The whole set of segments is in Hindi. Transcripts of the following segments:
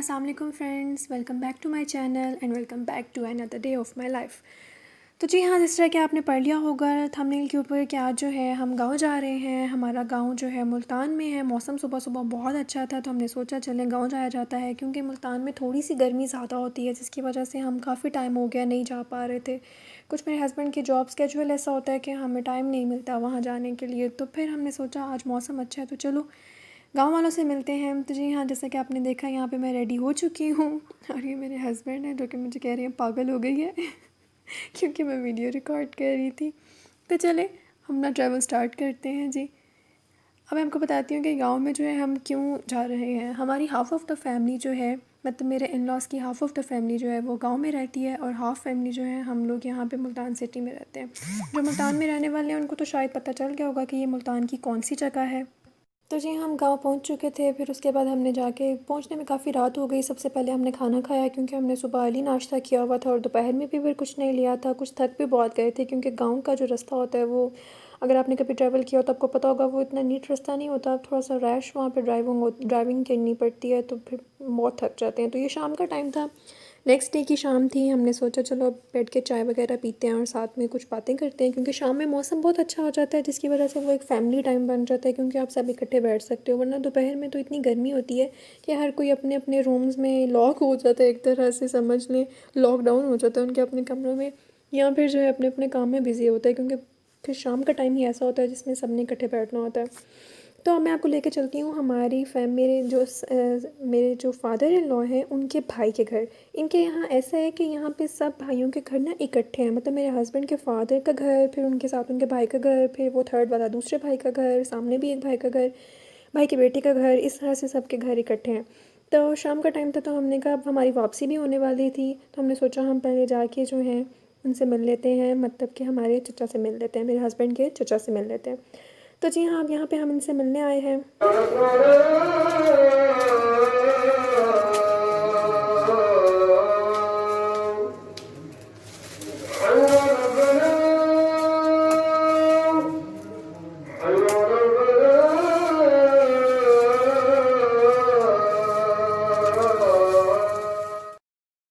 अस्सलाम वालेकुम friends, welcome back to my channel and welcome back to another day of my life. तो जी हाँ, जिस तरह कि आपने पढ़ लिया होगा थंबनेल के ऊपर कि आज जो है हम गांव जा रहे हैं। हमारा गांव जो है मुल्तान में है। मौसम सुबह सुबह बहुत अच्छा था तो हमने सोचा चलें गांव जाया जाता है, क्योंकि मुल्तान में थोड़ी सी गर्मी ज़्यादा होती है, जिसकी वजह से हम काफ़ी टाइम हो गया नहीं जा पा रहे थे। कुछ मेरे हस्बैंड की जॉब स्केजूल ऐसा होता है कि हमें टाइम नहीं मिलता वहाँ जाने के लिए। तो फिर हमने सोचा आज मौसम अच्छा है तो चलो गाँव वालों से मिलते हैं। तो जी हाँ, जैसा कि आपने देखा यहाँ पे मैं रेडी हो चुकी हूँ और ये मेरे हस्बैंड हैं जो कि मुझे कह रहे हैं पागल हो गई है क्योंकि मैं वीडियो रिकॉर्ड कर रही थी। तो चले हम अपना ट्रैवल स्टार्ट करते हैं जी। अब मैं आपको बताती हूँ कि गांव में जो है हम क्यों जा रहे हैं। हमारी हाफ़ ऑफ़ द फैमिली जो है, मतलब मेरे इन लॉज़ की हाफ़ ऑफ़ द फैमिली जो है वो गांव में रहती है और हाफ़ फैमिली जो है हम लोग यहाँ पे मुल्तान सिटी में रहते हैं। जो मुल्तान में रहने वाले हैं उनको तो शायद पता चल गया होगा कि ये मुल्तान की कौन सी जगह है। तो जी हम गाँव पहुँच चुके थे। फिर उसके बाद हमने जाके पहुँचने में काफ़ी रात हो गई। सबसे पहले हमने खाना खाया क्योंकि हमने सुबह अर्ली नाश्ता किया हुआ था और दोपहर में भी फिर कुछ नहीं लिया था। कुछ थक भी बहुत गए थे क्योंकि गाँव का जो रास्ता होता है वो, अगर आपने कभी ट्रैवल किया हो तो आपको पता होगा वो इतना नीट रास्ता नहीं होता। थोड़ा सा रैश वहाँ पे ड्राइविंग करनी पड़ती है तो फिर बहुत थक जाते हैं। तो ये शाम का टाइम था, नेक्स्ट डे की शाम थी। हमने सोचा चलो अब बैठ के चाय वगैरह पीते हैं और साथ में कुछ बातें करते हैं, क्योंकि शाम में मौसम बहुत अच्छा हो जाता है जिसकी वजह से वो एक फ़ैमिली टाइम बन जाता है, क्योंकि आप सब इकट्ठे बैठ सकते हो। वरना दोपहर में तो इतनी गर्मी होती है कि हर कोई अपने अपने रूम्स में लॉक हो जाता है, एक तरह से समझ लें लॉकडाउन हो जाता है उनके अपने कमरों में, या फिर जो है अपने अपने काम में बिज़ी होता है, क्योंकि फिर शाम का टाइम ही ऐसा होता है जिसमें सबने इकट्ठे बैठना होता है। तो मैं आपको लेके चलती हूँ हमारी मेरे जो फादर इन लॉ हैं उनके भाई के घर। इनके यहाँ ऐसा है कि यहाँ पे सब भाइयों के घर ना इकट्ठे हैं, मतलब मेरे हस्बैंड के फादर का घर, फिर उनके साथ उनके भाई का घर, फिर वो थर्ड वाला दूसरे भाई का घर, सामने भी एक भाई का घर, भाई की बेटी का घर, इस तरह से सबके घर इकट्ठे हैं। तो शाम का टाइम था तो हमने कहा अब हमारी वापसी भी होने वाली थी तो हमने सोचा हम पहले जाके जो है उनसे मिल लेते हैं, मतलब कि हमारे चचा से मिल लेते हैं, मेरे हस्बैंड के चचा से मिल लेते हैं। तो जी हाँ, अब यहाँ पे हम इनसे मिलने आए हैं।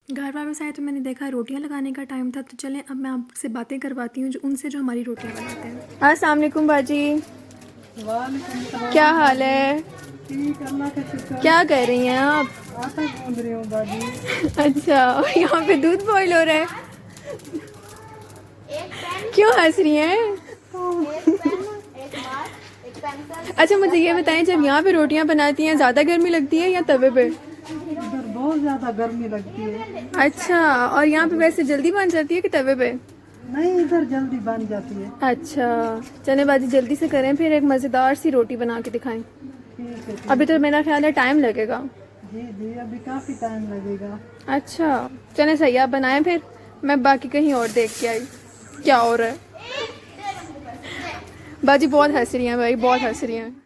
घर वापस आए तो मैंने देखा रोटियां लगाने का टाइम था, तो चलें अब मैं आपसे बातें करवाती हूँ जो उनसे जो हमारी रोटियां बनाते हैं। अस्सलाम वालेकुम बाजी, क्या हाल है? ठीक, अल्लाह का शुक्र। क्या कर रही हैं आप? आटा गूंद रही हूँ बाजी। अच्छा, और यहाँ पे दूध बॉईल हो रहा है। क्यों हंस रही हैं? अच्छा मुझे ये बताएं, जब यहाँ पे रोटियाँ बनाती हैं ज़्यादा गर्मी लगती है या तवे पे? इधर बहुत ज्यादा गर्मी लगती है। अच्छा, और यहाँ पे वैसे जल्दी बन जाती है कि तवे पे? नहीं, इधर जल्दी बन जाती है। अच्छा, चलें बाजी जल्दी से करें, फिर एक मज़ेदार सी रोटी बना के दिखाएं। ठीक है, अभी ठीक तो है। मेरा ख्याल है टाइम लगेगा। जी जी, अभी काफी टाइम लगेगा। अच्छा, चलें सही, आप बनाएं फिर, मैं बाकी कहीं और देख के आई क्या हो रहा है। बाजी बहुत हंस रही हैं भाई, बहुत हंस रही हैं।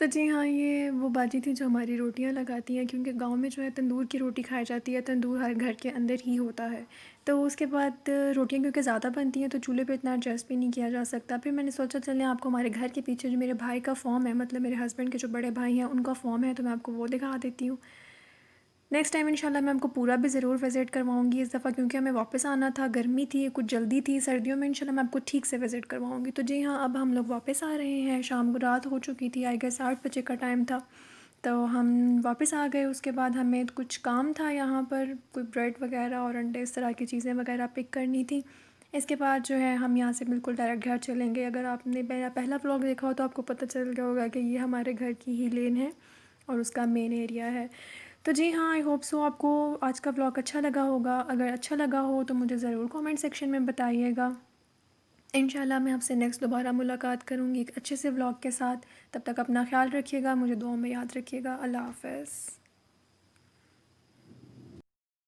तो जी हाँ, ये वो बाजी थी जो हमारी रोटियां लगाती हैं, क्योंकि गांव में जो है तंदूर की रोटी खाई जाती है, तंदूर हर घर के अंदर ही होता है। तो उसके बाद रोटियां क्योंकि ज़्यादा बनती हैं तो चूल्हे पे इतना एडजस्ट भी नहीं किया जा सकता। फिर मैंने सोचा चलें आपको हमारे घर के पीछे जो मेरे भाई का फॉर्म है, मतलब मेरे हस्बैंड के जो बड़े भाई हैं उनका फॉर्म है, तो मैं आपको वो दिखा देती हूँ। नेक्स्ट टाइम इंशाल्लाह मैं आपको पूरा भी ज़रूर विज़िट करवाऊंगी इस दफ़ा, क्योंकि हमें वापस आना था, गर्मी थी, कुछ जल्दी थी। सर्दियों में इंशाल्लाह मैं आपको ठीक से विज़िट करवाऊंगी। तो जी हाँ, अब हम लोग वापस आ रहे हैं। शाम को रात हो चुकी थी, आई गेस 8 बजे का टाइम था, तो हम वापस आ गए। उसके बाद हमें कुछ काम था यहाँ पर, कोई ब्रेड वगैरह और अंडे इस तरह की चीज़ें वगैरह पिक करनी थी। इसके बाद जो है हम यहाँ से बिल्कुल डायरेक्ट घर चलेंगे। अगर आपने मेरा पहला व्लॉग देखा हो तो आपको पता चल गया होगा कि ये हमारे घर की ही लेन है और उसका मेन एरिया है। तो जी हाँ, आई होप सो आपको आज का व्लॉग अच्छा लगा होगा। अगर अच्छा लगा हो तो मुझे ज़रूर कमेंट सेक्शन में बताइएगा। इंशाल्लाह मैं आपसे नेक्स्ट दोबारा मुलाकात करूँगी एक अच्छे से व्लॉग के साथ। तब तक अपना ख्याल रखिएगा, मुझे दुआ में याद रखिएगा। अल्लाह हाफ़िज़।